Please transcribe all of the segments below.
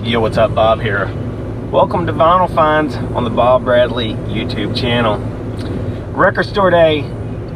Yo, what's up? Bob here. Welcome to Vinyl Finds on the Bob Bradley YouTube channel. Record Store Day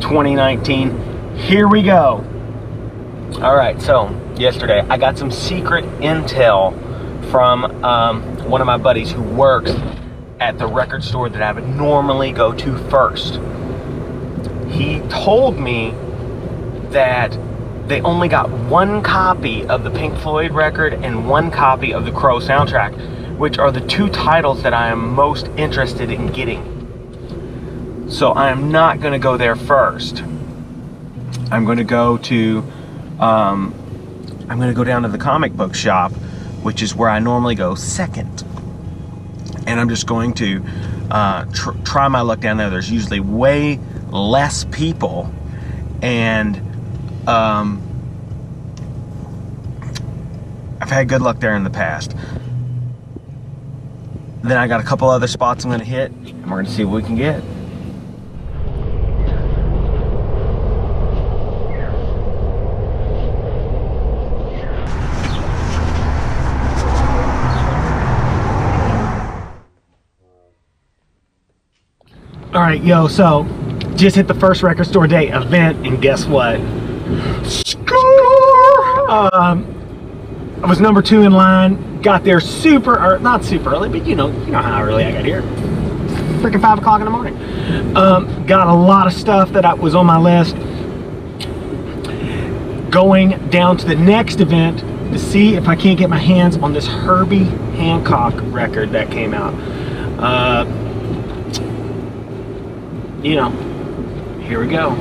2019. Here we go. Alright, so yesterday I got some secret intel from one of my buddies who works at the record store that I would normally go to first. He told me that they only got one copy of the Pink Floyd record and one copy of the Crow soundtrack, which are the two titles that I am most interested in getting. So I am not going to go there first. I'm going to go to I'm going to go down to the comic book shop, which is where I normally go second. And I'm just going to try my luck down there. There's usually way less people, and I've had good luck there in the past. Then I got a couple other spots I'm going to hit, and we're going to see what we can get. Alright, yo, so just hit the first Record Store Day event, and guess what? Score! I was number 2 in line, got there not super early, but you know how early I got here. Freaking 5 o'clock in the morning. Got a lot of stuff that was on my list. Going down to the next event to see if I can't get my hands on this Herbie Hancock record that came out. Here we go.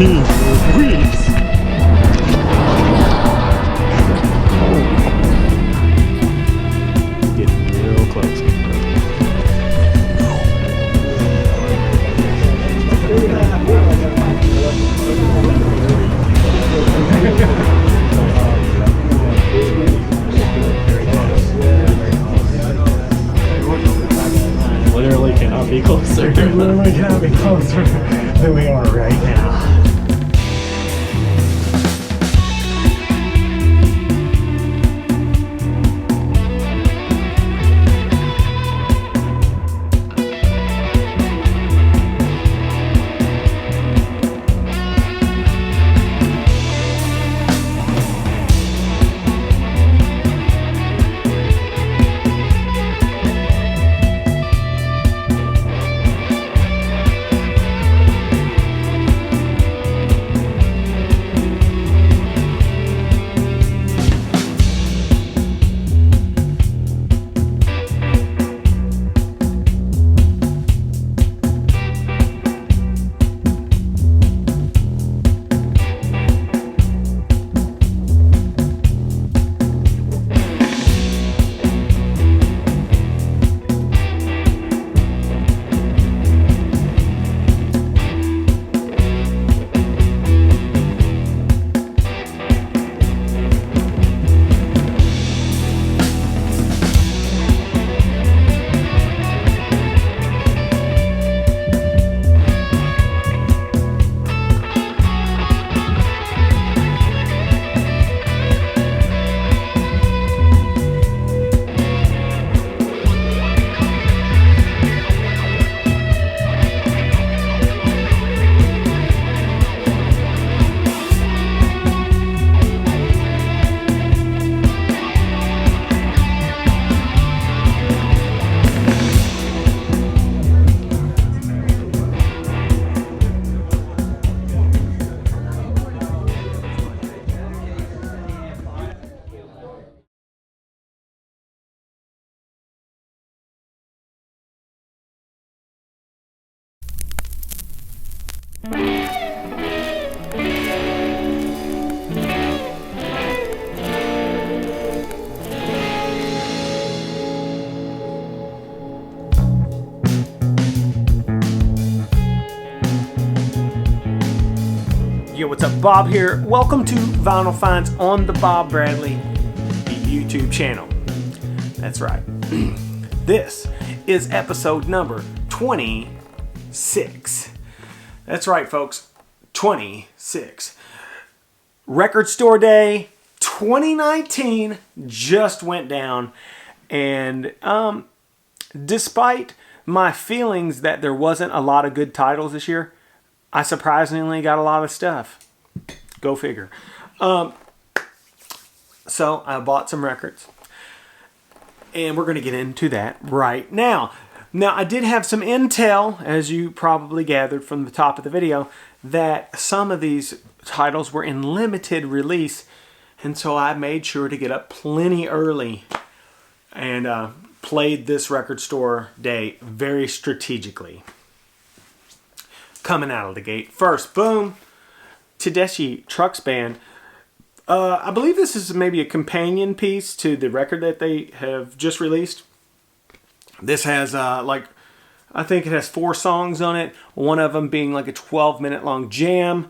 Jeez Louise. Getting real close. Literally cannot be closer. We literally cannot be closer than we are right now. Yo, what's up? Bob here. Welcome to Vinyl Finds on the Bob Bradley YouTube channel. That's right. This is episode number 26. That's right, folks. 26. Record Store Day 2019 just went down, and despite my feelings that there wasn't a lot of good titles this year, I surprisingly got a lot of stuff. Go figure. So I bought some records, and we're going to get into that right now. Now, I did have some intel, as you probably gathered from the top of the video, that some of these titles were in limited release, and so I made sure to get up plenty early and played this Record Store Day very strategically. Coming out of the gate first, boom, Tedeschi Trucks Band. I believe this is maybe a companion piece to the record that they have just released. This has I think it has 4 songs on it, one of them being like a 12-minute long jam.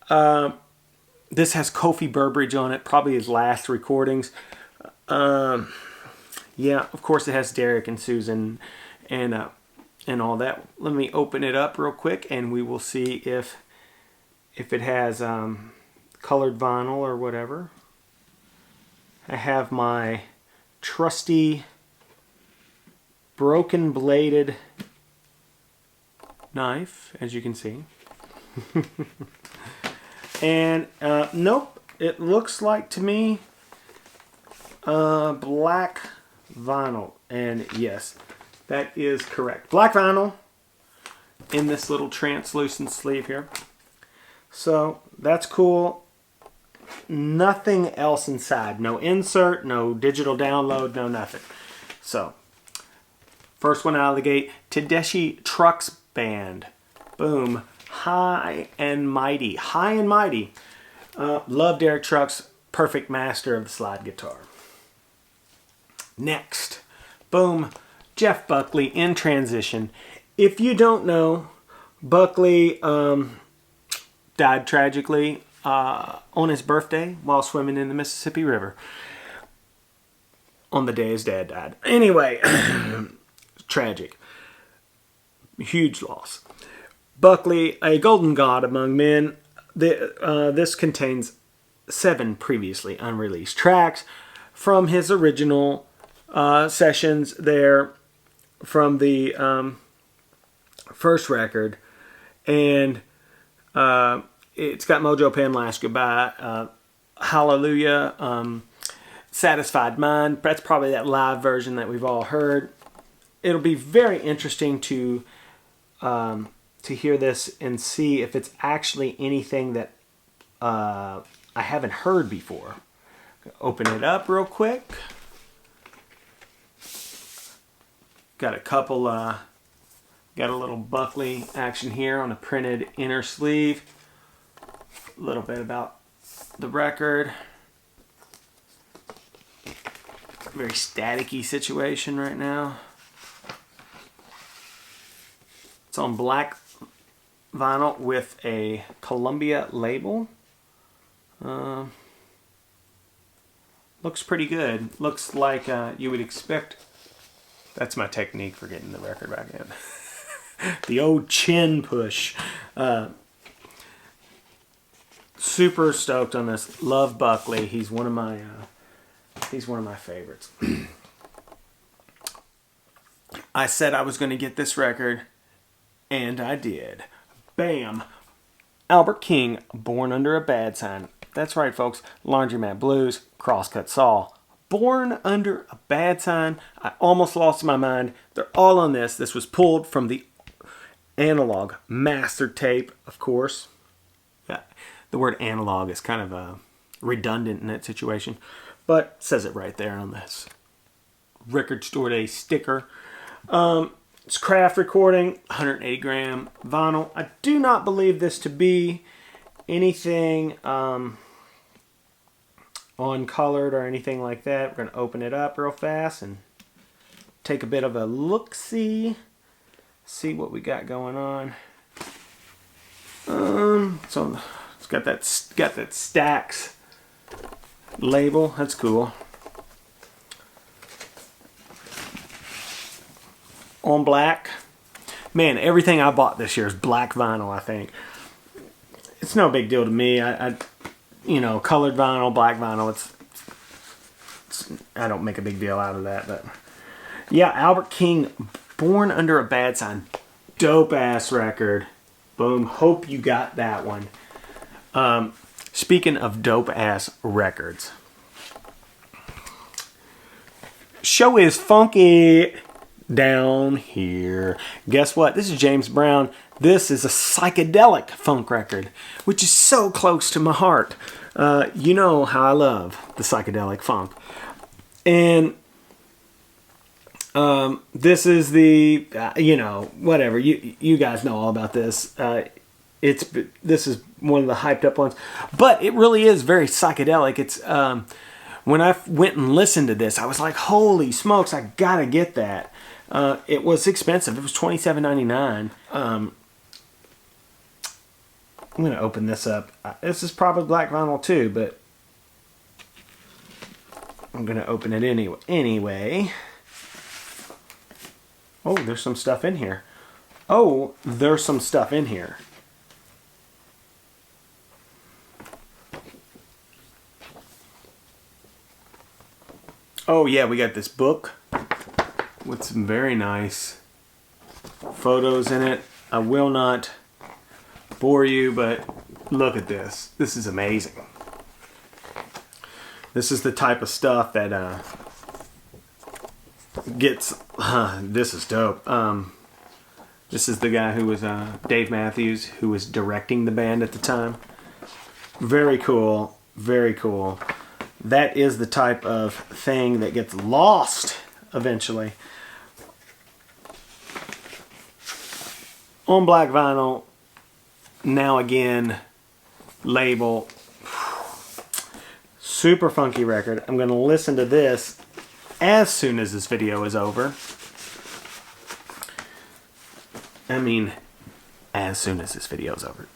This has Kofi Burbridge on it, probably his last recordings. Yeah, of course it has Derek and Susan and all that. Let me open it up real quick, and we will see if it has colored vinyl or whatever. I have my trusty broken bladed knife, as you can see. And nope, it looks like to me black vinyl, and yes, that is correct. Black vinyl in this little translucent sleeve here. So that's cool. Nothing else inside. No insert, no digital download, no nothing. So, first one out of the gate, Tedeschi Trucks Band. Boom. High and Mighty. High and Mighty. Love Derek Trucks. Perfect master of the slide guitar. Next. Boom. Jeff Buckley, In Transition. If you don't know, Buckley died tragically on his birthday while swimming in the Mississippi River. On the day his dad died. Anyway, tragic. Huge loss. Buckley, a golden god among men. This contains 7 previously unreleased tracks from his original sessions there from the first record, and it's got Mojo Pen, Last Goodbye, Hallelujah, Satisfied Mind. That's probably that live version that we've all heard. It'll be very interesting to hear this and see if it's actually anything that I haven't heard before. Open it up real quick. Got a couple, got a little Buckley action here on a printed inner sleeve. A little bit about the record. Very staticky situation right now. It's on black vinyl with a Columbia label. Looks pretty good. Looks like you would expect. That's my technique for getting the record back in. The old chin push. Super stoked on this. Love Buckley. He's one of my favorites. I said I was going to get this record, and I did. Bam! Albert King, Born Under a Bad Sign. That's right, folks. Laundromat Blues, Crosscut Saw. Born Under a Bad Sign. I almost lost my mind. They're all on this. This was pulled from the analog master tape, of course. Yeah, the word analog is kind of redundant in that situation, but it says it right there on this Record Store Day sticker. It's craft recording, 180 gram vinyl. I do not believe this to be anything uncolored or anything like that. We're going to open it up real fast and take a bit of a look-see. See what we got going on. So It's got that Stax label. That's cool. On black. Man, everything I bought this year is black vinyl, I think. It's no big deal to me. You know, colored vinyl, black vinyl, I don't make a big deal out of that. But yeah, Albert King, Born Under a Bad Sign. Dope ass record. Boom. Hope you got that one. Speaking of dope ass records, show is funky down here. Guess what? This is James Brown. This is a psychedelic funk record, which is so close to my heart. You know how I love the psychedelic funk. And this is the, you know, whatever. You guys know all about this. This is one of the hyped up ones. But it really is very psychedelic. It's when I went and listened to this, I was like, holy smokes, I gotta get that. It was expensive. It was $27.99. I'm going to open this up. This is probably black vinyl too, but I'm going to open it anyway. Oh, there's some stuff in here. Oh, there's some stuff in here. Oh yeah, we got this book with some very nice photos in it. I will not bore you, but look at this. This is amazing. This is the type of stuff that gets... this is dope. This is the guy who was Dave Matthews, who was directing the band at the time. Very cool. Very cool. That is the type of thing that gets lost eventually. On black vinyl, now again, label. Super funky record. I'm going to listen to this as soon as this video is over. I mean, as soon as this video is over.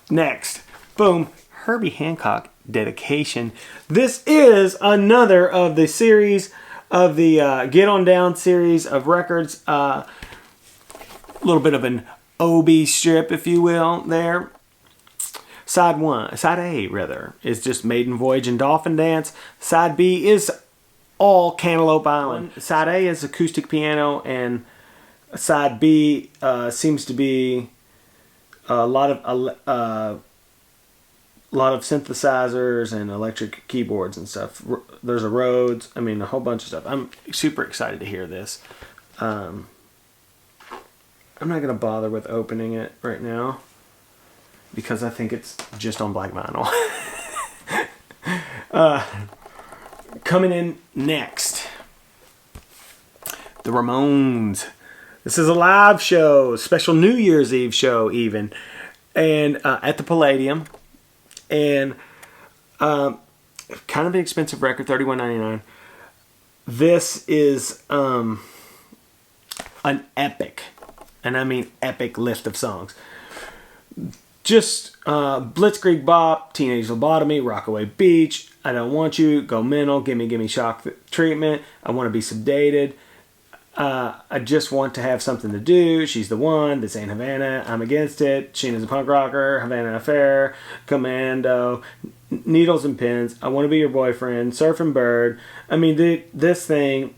Next, boom, Herbie Hancock dedication. This is another of the series of the Get On Down series of records. A little bit of an OB strip, if you will, there. Side A rather, is just Maiden Voyage and Dolphin Dance. Side B is all Cantaloupe Island. Side A is acoustic piano, and side B seems to be a lot of synthesizers and electric keyboards and stuff. There's a Rhodes. I mean, a whole bunch of stuff. I'm super excited to hear this. I'm not going to bother with opening it right now because I think it's just on black vinyl. Coming in next, the Ramones. This is a live show, special New Year's Eve show even, and at the Palladium. And kind of an expensive record, $31.99. This is an epic, and I mean epic list of songs. Just Blitzkrieg Bop, Teenage Lobotomy, Rockaway Beach, I Don't Want You, Go Mental, Gimme Shock Treatment, I Want to Be Sedated, I Just Want to Have Something to Do, She's the One, This Ain't Havana, I'm Against It, Sheena's a Punk Rocker, Havana Affair, Commando, Needles and Pins, I Want to Be Your Boyfriend, Surfing Bird. I mean, this thing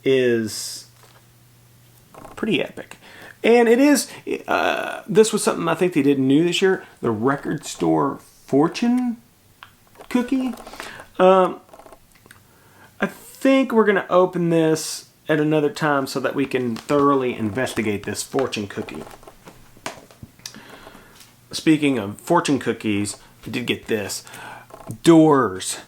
is pretty epic. And it is, this was something I think they did new this year, the Record Store Fortune Cookie. I think we're going to open this at another time so that we can thoroughly investigate this fortune cookie. Speaking of fortune cookies, I did get this. Doors.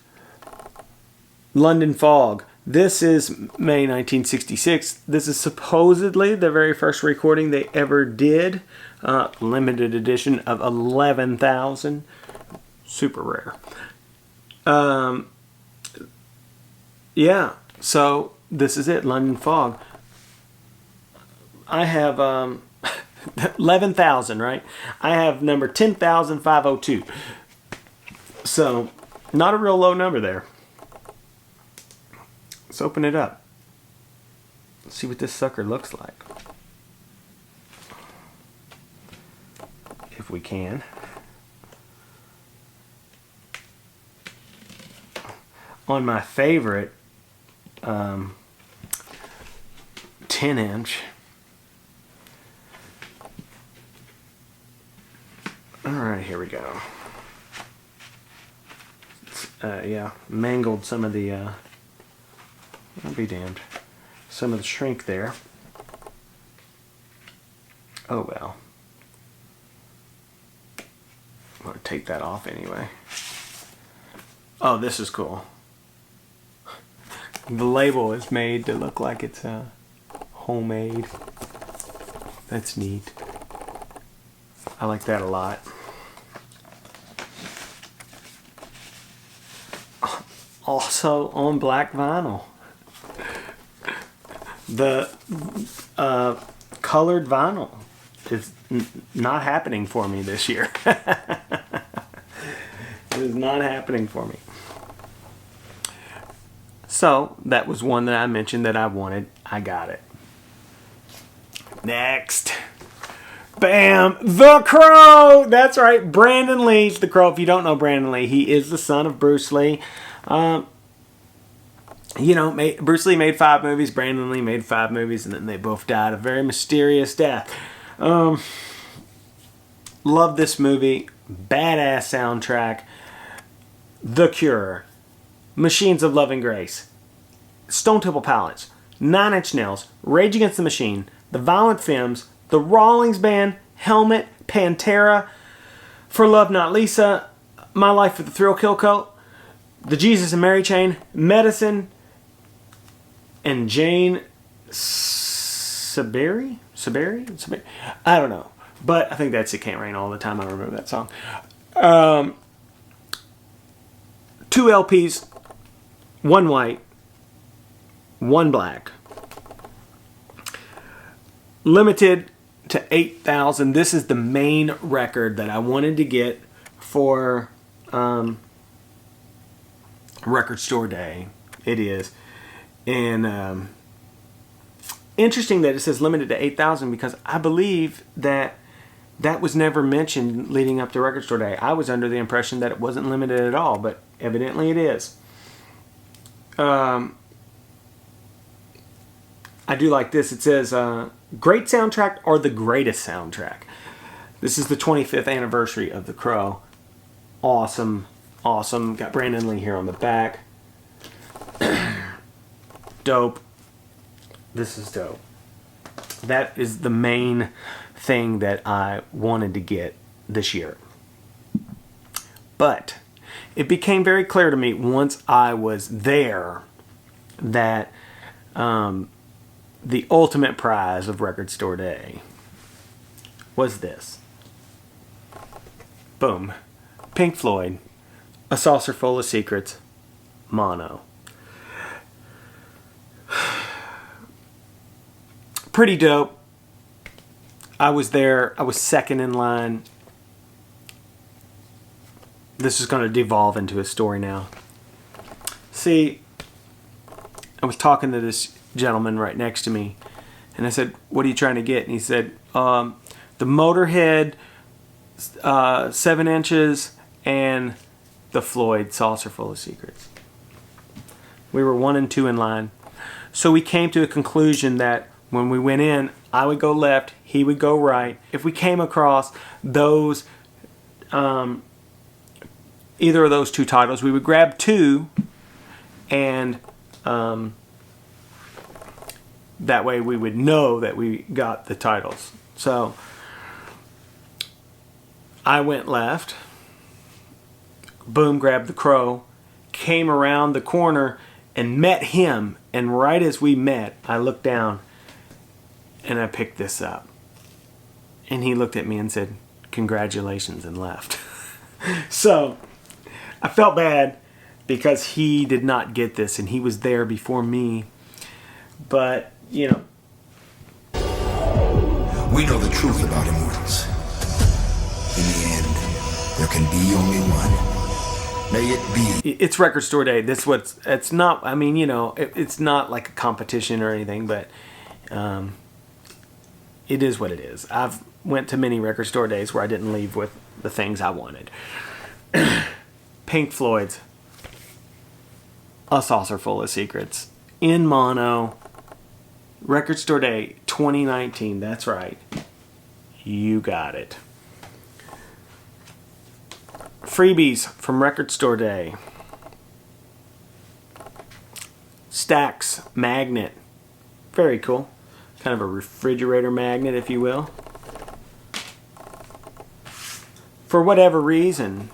London Fog. This is May 1966. This is supposedly the very first recording they ever did. Limited edition of 11,000. Super rare. Yeah, so this is it, London Fog. I have 11,000, right? I have number 10,502. So, not a real low number there. Let's open it up. Let's see what this sucker looks like. If we can. On my favorite 10-inch. Alright, here we go. Yeah, mangled some of the, I'll be damned, some of the shrink there. Oh well. I'm going to take that off anyway. Oh, this is cool. The label is made to look like it's homemade. That's neat. I like that a lot. Also on black vinyl. The colored vinyl is not happening for me this year. It is not happening for me. So that was one that I mentioned that I wanted. I got it. Next. Bam! The Crow! That's right, Brandon Lee's The Crow. If you don't know Brandon Lee, he is the son of Bruce Lee. You know, Bruce Lee made 5 movies, Brandon Lee made 5 movies, and then they both died a very mysterious death. Love this movie. Badass soundtrack. The Cure. Machines of Love and Grace. Stone Temple Pilots. 9 Inch Nails. Rage Against the Machine. The Violent Femmes. The Rawlings Band. Helmet. Pantera. For Love Not Lisa. My Life with the Thrill Kill Coat. The Jesus and Mary Chain, Medicine, and Jane Saberi? I don't know. But I think that's It Can't Rain All the Time. I remember that song. 2 LPs, 1 white, 1 black. Limited to 8,000. This is the main record that I wanted to get for Record Store Day. It is. And interesting that it says limited to 8,000 because I believe that that was never mentioned leading up to Record Store Day. I was under the impression that it wasn't limited at all, but evidently it is. I do like this. It says, great soundtrack or the greatest soundtrack. This is the 25th anniversary of The Crow. Awesome. Awesome. Got Brandon Lee here on the back. Dope. This is dope. That is the main thing that I wanted to get this year. But it became very clear to me once I was there that the ultimate prize of Record Store Day was this. Boom. Pink Floyd. A Saucer Full of Secrets, mono. Pretty dope. I was there. I was second in line. This is going to devolve into a story now. See, I was talking to this gentleman right next to me, and I said, "What are you trying to get?" And he said, "The Motorhead 7 inches and the Floyd Saucer Full of Secrets." We were 1 and 2 in line. So we came to a conclusion that when we went in, I would go left, he would go right. If we came across those, either of those 2 titles, we would grab 2, and that way we would know that we got the titles. So I went left. Boom, grabbed The Crow, came around the corner and met him. And right as we met, I looked down and I picked this up. And he looked at me and said, "Congratulations," and left. So I felt bad because he did not get this and he was there before me. But, you know. We know the truth about immortals. In the end, there can be only one. May it be. It's Record Store Day. It's not, I mean, you know, it's not like a competition or anything, but it is what it is. I've went to many record store days where I didn't leave with the things I wanted. Pink Floyd's A Saucer Full of Secrets in mono. Record Store Day 2019. That's right. You got it. Freebies from Record Store Day. Stax magnet. Very cool. Kind of a refrigerator magnet, if you will. For whatever reason,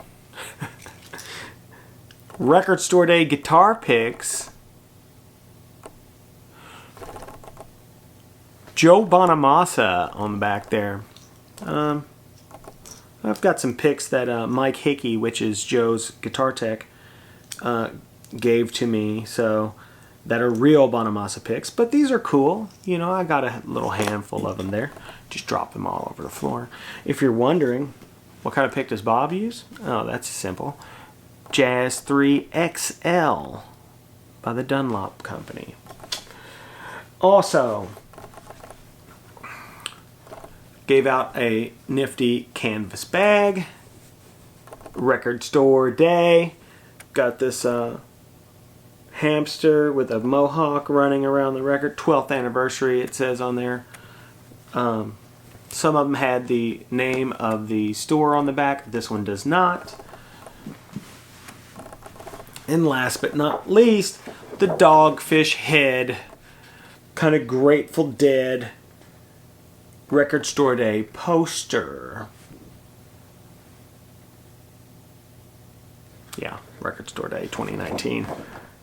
Record Store Day guitar picks. Joe Bonamassa on the back there. I've got some picks that Mike Hickey, which is Joe's guitar tech, gave to me, so that are real Bonamassa picks. But these are cool. You know, I got a little handful of them there. Just drop them all over the floor. If you're wondering, what kind of pick does Bob use? Oh, that's simple. Jazz 3 XL by the Dunlop Company. Also, gave out a nifty canvas bag. Record Store Day. Got this hamster with a mohawk running around the record. 12th anniversary, it says on there. Some of them had the name of the store on the back. This one does not. And last but not least, the Dogfish Head, kind of Grateful Dead Record Store Day poster. Yeah, Record Store Day 2019.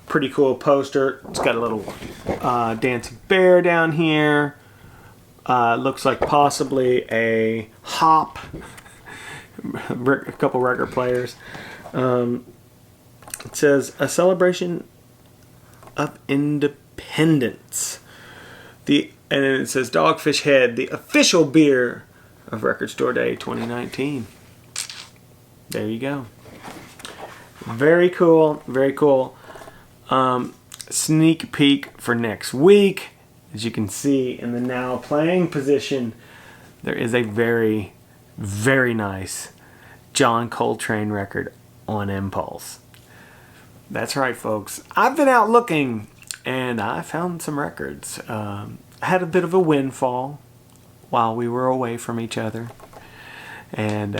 Pretty cool poster. It's got a little dancing bear down here. Looks like possibly a hop. A couple record players. It says, a celebration of independence. And then it says Dogfish Head, the official beer of Record Store Day 2019. There you go. Very cool, very cool. Sneak peek for next week. As you can see in the now playing position, there is a very, very nice John Coltrane record on Impulse. That's right, folks. I've been out looking, and I found some records. I had a bit of a windfall while we were away from each other, and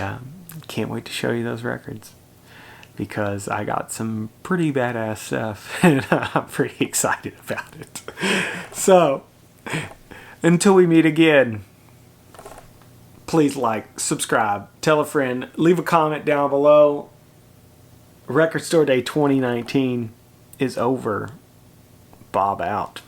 can't wait to show you those records because I got some pretty badass stuff, and I'm pretty excited about it. So, until we meet again, please like, subscribe, tell a friend, leave a comment down below. Record Store Day 2019 is over. Bob out.